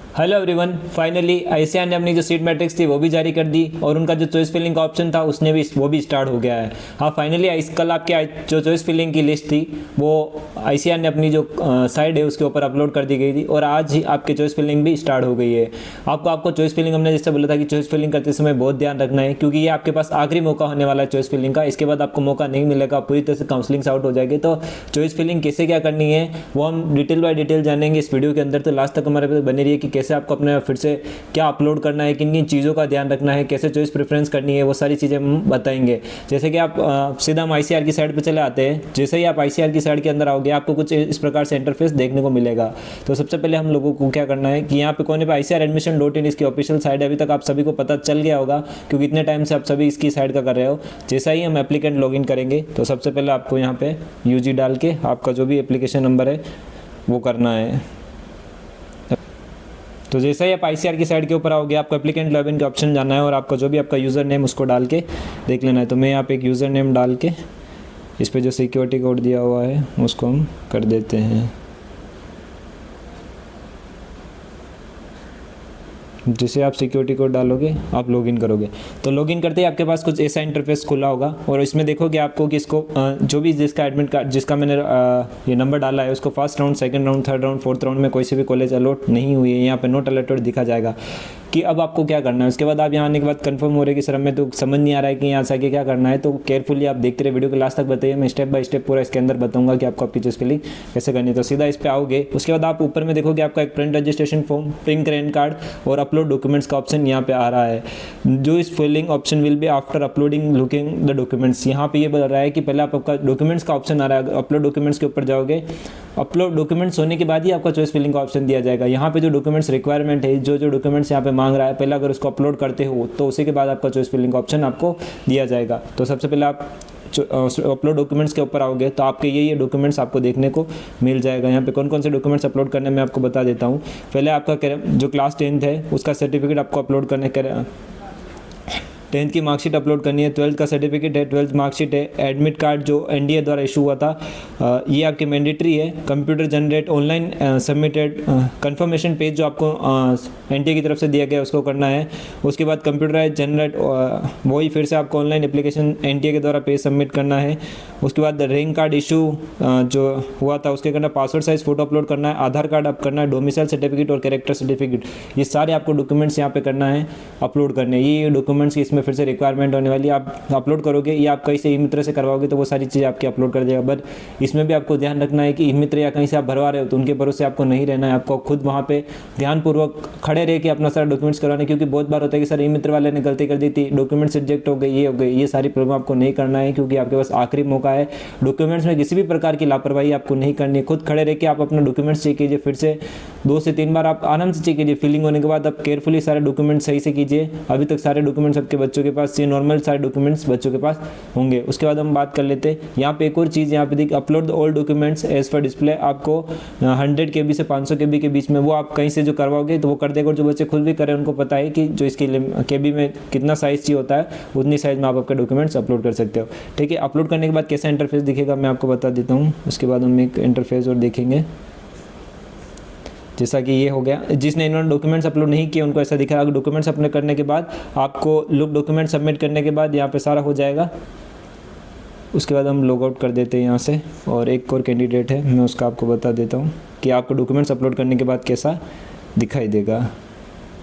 Hello everyone, finally ICR ने अपनी जो सीट मैट्रिक्स थी वो भी जारी कर दी और उनका जो चॉइस फिलिंग का ऑप्शन था उसने भी वो भी स्टार्ट हो गया है। हाँ, फाइनली कल आपके जो चॉइस फिलिंग की लिस्ट थी वो आईसीआर ने अपनी जो साइड है उसके ऊपर अपलोड कर दी गई थी और आज ही आपकी चॉइस फिलिंग भी स्टार्ट हो गई है। आपको चॉइस फिलिंग हमने जैसे बोला था कि चॉइस फिलिंग करते समय बहुत ध्यान रखना है, क्योंकि ये आपके पास आखिरी मौका होने वाला है चॉइस फिलिंग का। इसके बाद आपको मौका नहीं मिलेगा, पूरी तरह से काउंसलिंग से आउट हो जाएगी। तो चॉइस फिलिंग कैसे क्या करनी है वो हम डिटेल बाय डिटेल जानेंगे इस वीडियो के अंदर। तो लास्ट तक हमारे पे बने रहिए कि कैसे आपको अपने फिर से क्या अपलोड करना है, किन किन चीज़ों का ध्यान रखना है, कैसे चॉइस प्रेफरेंस करनी है, वो सारी चीज़ें हम बताएंगे। जैसे कि आप सीधा हम आईसीआर की साइड पे चले आते हैं। जैसे ही आप आईसीआर की साइड के अंदर आओगे आपको कुछ इस प्रकार से इंटरफेस देखने को मिलेगा। तो सबसे पहले हम लोगों को क्या करना है कि यहाँ पे कोने पे ICR-admission.in इसकी ऑफिशियल साइड है। अभी तक आप सभी को पता चल गया होगा क्योंकि इतने टाइम से आप सभी इसकी साइड का कर रहे हो। जैसा ही हम एप्लीकेंट लॉगिन करेंगे तो सबसे पहले आपको यहाँ पे यूजी डाल के आपका जो भी एप्लीकेशन नंबर है वो करना है। तो जैसे ही आप आईसीआर की साइड के ऊपर आओगे आपको एप्लीकेंट लॉगिन का ऑप्शन जाना है और आपका जो भी आपका यूज़र नेम उसको डाल के देख लेना है। तो मैं यहाँ पे एक यूज़र नेम डाल के इस पे जो सिक्योरिटी कोड दिया हुआ है उसको हम कर देते हैं। जैसे आप सिक्योरिटी कोड डालोगे आप लॉगिन करोगे तो लॉगिन करते ही आपके पास कुछ ऐसा इंटरफेस खुला होगा और इसमें देखोगे आपको कि इसको जो भी जिसका एडमिट कार्ड जिसका मैंने ये नंबर डाला है उसको first round, second round, third round, fourth round में कोई से भी कॉलेज अलॉट नहीं हुई है। यहाँ पे नोट अलॉटेड दिखा जाएगा कि अब आपको क्या करना है। उसके बाद आप यहाँ आने के बाद कंफर्म हो रहे कि सर हमें तो समझ नहीं आ रहा है कि यहाँ से आगे क्या करना है। तो केयरफुली आप देखते रहे वीडियो के लास्ट तक बताइए, मैं स्टेप बाय स्टेप पूरा इसके अंदर बताऊंगा कि आपको आपकी चॉइस फिलिंग कैसे करनी है। तो सीधा इस पर आओगे, उसके बाद आप ऊपर में देखोगे आपका एक print registration form, print green card और अपलोड डॉक्यूमेंट्स का ऑप्शन यहाँ पे आ रहा है। जो इस filling option will be after uploading looking the documents. यहाँ पे ये बोल रहा है कि पहले आपका डॉक्यूमेंट्स का ऑप्शन आ रहा है। अपलोड डॉक्यूमेंट्स के ऊपर जाओगे, अपलोड डॉक्यूमेंट्स होने के बाद ही आपका चॉइस फिलिंग का ऑप्शन दिया जाएगा। यहाँ पे जो डॉक्यूमेंट्स रिक्वायरमेंट है, जो डॉक्यूमेंट्स यहाँ पे मांग रहा है, पहले अगर उसको अपलोड करते हो तो उसी के बाद आपका चॉइस फिलिंग का ऑप्शन आपको दिया जाएगा। तो सबसे पहले आप अपलोड डॉक्यूमेंट्स के ऊपर आओगे तो आपके ये डॉक्यूमेंट्स आपको देखने को मिल जाएगा। यहाँ पे कौन कौन से डॉक्यूमेंट्स अपलोड करने मैं आपको बता देता हूँ। पहले आपका जो क्लास 10th है उसका सर्टिफिकेट आपको अपलोड करने 10th की मार्कशीट अपलोड करनी है, 12th का सर्टिफिकेट है, 12th मार्कशीट है, एडमिट कार्ड जो एनडीए द्वारा इशू हुआ था ये आपके मैंडेटरी है। Computer generate online submitted confirmation page जो आपको एनटीए की तरफ से दिया गया उसको करना है। उसके बाद कंप्यूटराइज जनरेट वही फिर से आपको ऑनलाइन एप्लीकेशन एनटीए के द्वारा पेज सबमिट करना है। उसके बाद रैंक कार्ड इशू जो हुआ था उसके करना, पासवर्ड साइज फोटो अपलोड करना है, आधार कार्ड आप करना है, डोमिसाइल सर्टिफिकेट और कैरेक्टर सर्टिफिकेट, ये सारे आपको डॉक्यूमेंट्स यहाँ पे करना है अपलोड करने। ये डॉक्यूमेंट्स की इसमें फिर से रिक्वायरमेंट होने वाली, आप अपलोड करोगे या आप कहीं से ई मित्र से करवाओगे तो वो सारी चीज़ें आपकी अपलोड कर देगा। बट इसमें भी आपको ध्यान रखना है कि ई मित्र या कहीं से आप भरवा रहे हो तो उनके भरोसे आपको नहीं रहना है। आपको खुद वहाँ पे ध्यानपूर्वक खड़े रह के अपना सारा डॉक्यूमेंट्स करवाने, क्योंकि बहुत बार होता है कि सर ई मित्र वाले ने गलती कर दी थी, डॉक्यूमेंट्स रिजेक्ट हो गए, ये हो गए। ये सारी प्रॉब्लम आपको नहीं करना है क्योंकि आपके पास आखिरी मौका है। डॉक्यूमेंट्स में किसी भी प्रकार की लापरवाही आपको नहीं करनी है। खुद खड़े रह के आप अपना डॉक्यूमेंट्स चेक कीजिए, फिर से 2 से 3 बार आप आराम से चेक कीजिए। फिलिंग होने के बाद आप केयरफुली सारे डॉक्यूमेंट्स सही से कीजिए। अभी तक सारे डॉक्यूमेंट्स आपके बच्चों के पास, ये नॉर्मल सारे डॉक्यूमेंट्स बच्चों के पास होंगे। उसके बाद हम बात कर लेते हैं यहाँ पे एक और चीज़, यहाँ पे देखिए upload the all documents as per display. आपको 100 KB से 500 KB के बीच में वो आप कहीं से जो करवाओगे तो वो कर देगा। और जो बच्चे खुद भी करें उनको पता है कि जो इसकी KB में कितना साइज़ चाहिए होता है उतनी साइज़ में आप आपके डॉक्यूमेंट्स अपलोड कर सकते हो। ठीक है, अपलोड करने के बाद कैसा इंटरफेस दिखेगा मैं आपको बता देता हूँ। उसके बाद हम एक इंटरफेस और देखेंगे। जैसा कि ये हो गया, जिसने इन्होंने डॉक्यूमेंट्स अपलोड नहीं किए उनको ऐसा दिखा रहा है। डॉक्यूमेंट्स अपलोड करने के बाद आपको लुक डॉक्यूमेंट सबमिट करने के बाद यहाँ पे सारा हो जाएगा। उसके बाद हम लॉग आउट कर देते हैं यहाँ से। और एक और कैंडिडेट है, मैं उसका आपको बता देता हूँ कि आपको डॉक्यूमेंट्स अपलोड करने के बाद कैसा दिखाई देगा।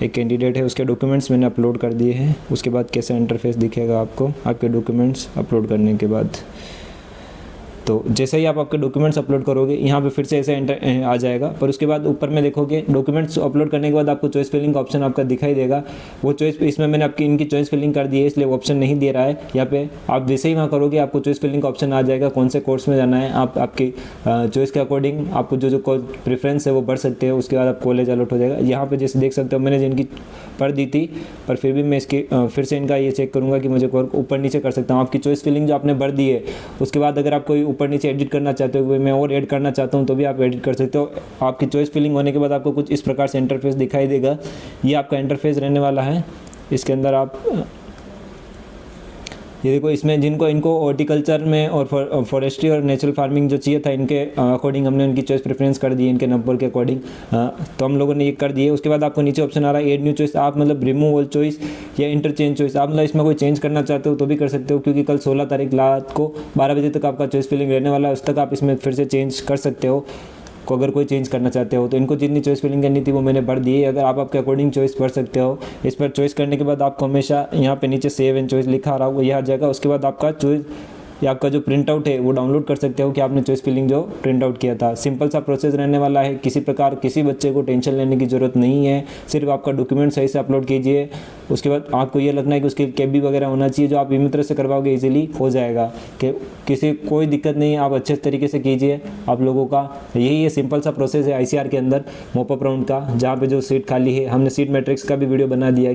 एक कैंडिडेट है, उसके डॉक्यूमेंट्स मैंने अपलोड कर दिए हैं। उसके बाद कैसा इंटरफेस दिखेगा आपको आपके डॉक्यूमेंट्स अपलोड करने के बाद। तो जैसे ही आप आपके डॉक्यूमेंट्स अपलोड करोगे यहाँ पे फिर से ऐसे आ जाएगा। पर उसके बाद ऊपर में देखोगे डॉक्यूमेंट्स अपलोड करने के बाद आपको चॉइस फिलिंग का ऑप्शन आपका दिखाई देगा। वो चॉइस, इसमें मैंने आपकी इनकी चॉइस फिलिंग कर दी है इसलिए ऑप्शन नहीं दे रहा है यहाँ पे। आप जैसे ही वहाँ करोगे आपको चॉइस फिलिंग का ऑप्शन आ जाएगा, कौन से कोर्स में जाना है। आप आपकी चॉइस के अकॉर्डिंग आपको जो प्रेफरेंस है वो बढ़ सकते हो। उसके बाद आप कॉलेज अलॉट हो जाएगा। यहाँ पर जैसे देख सकते हो मैंने जिनकी पढ़ दी थी, पर फिर भी मैं इसकी फिर से इनका ये चेक करूँगा कि मुझे ऊपर नीचे कर सकता हूँ। आपकी चॉइस फिलिंग जो आपने भर दी है उसके बाद अगर आप कोई ऊपर नीचे एडिट करना चाहते हो, मैं और ऐड करना चाहता हूं तो भी आप एडिट कर सकते हो। आपकी चॉइस फिलिंग होने के बाद आपको कुछ इस प्रकार से इंटरफेस दिखाई देगा। ये आपका इंटरफेस रहने वाला है। इसके अंदर आप ये देखो इसमें जिनको इनको हॉर्टिकल्चर में और फॉरेस्ट्री और नेचुरल फार्मिंग जो चाहिए था इनके अकॉर्डिंग हमने उनकी चॉइस प्रेफरेंस कर दी इनके नंबर के अकॉर्डिंग। तो हम लोगों ने ये कर दिए। उसके बाद आपको नीचे ऑप्शन आ रहा है एड न्यू चॉइस। आप मतलब रिमूव ऑल चॉइस या इंटरचेंज चॉइस, आप मतलब इसमें कोई चेंज करना चाहते हो तो भी कर सकते हो, क्योंकि कल 16 तारीख रात को 12 बजे तक आपका चॉइस फिलिंग रहने वाला है। उस तक आप इसमें फिर से चेंज कर सकते हो को अगर कोई चेंज करना चाहते हो। तो इनको जितनी चॉइस फिलिंग करनी थी वो मैंने भर दी है। अगर आप आपके अकॉर्डिंग चॉइस भर सकते हो। इस पर चॉइस करने के बाद आपको हमेशा यहाँ पे नीचे सेव एंड चॉइस लिखा आ रहा होगा, यह आ जाएगा। उसके बाद आपका चॉइस या आपका जो प्रिंट आउट है वो डाउनलोड कर सकते हो कि आपने चॉइस फिलिंग जो प्रिंट आउट किया था। सिंपल सा प्रोसेस रहने वाला है, किसी प्रकार किसी बच्चे को टेंशन लेने की ज़रूरत नहीं है। सिर्फ आपका डॉक्यूमेंट सही से अपलोड कीजिए। उसके बाद आपको ये लगना है कि उसकी कैबी वगैरह होना चाहिए, जो आप ई-मित्र से करवाओगे इजीली हो जाएगा, कि किसी कोई दिक्कत नहीं है। आप अच्छे तरीके से कीजिए आप लोगों का। यही है सिंपल सा प्रोसेस है ICR के अंदर मॉपअप राउंड का, जहाँ पे जो सीट खाली है। हमने सीट मैट्रिक्स का भी वीडियो बना दिया है कि